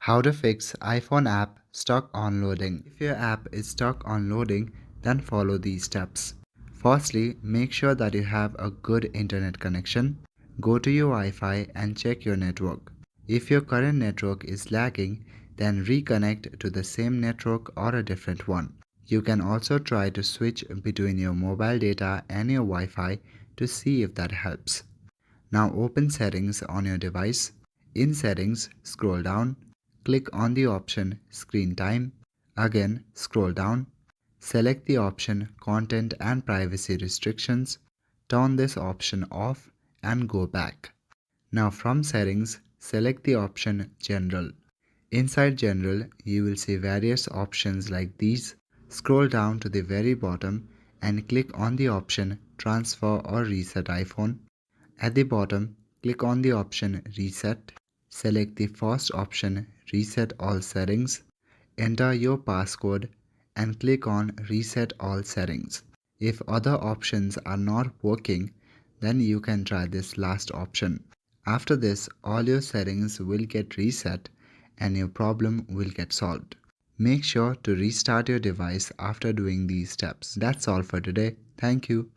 How to fix iPhone app stuck on loading. If your app is stuck on loading, then follow these steps. Firstly, make sure that you have a good internet connection. Go to your Wi-Fi and check your network. If your current network is lagging, then reconnect to the same network or a different one. You can also try to switch between your mobile data and your Wi-Fi to see if that helps. Now open Settings on your device. In Settings, scroll down, click on the option Screen Time. Again, scroll down, select the option Content and Privacy Restrictions. Turn this option off and go back. Now from Settings, select the option General. Inside General, you will see various options like these. Scroll down to the very bottom and click on the option Transfer or Reset iPhone. At the bottom, click on the option Reset. Select the first option Reset All Settings. Enter your passcode and click on Reset All Settings. If other options are not working, then you can try this last option. After this, all your settings will get reset and your problem will get solved. Make sure to restart your device after doing these steps. That's all for today. Thank you.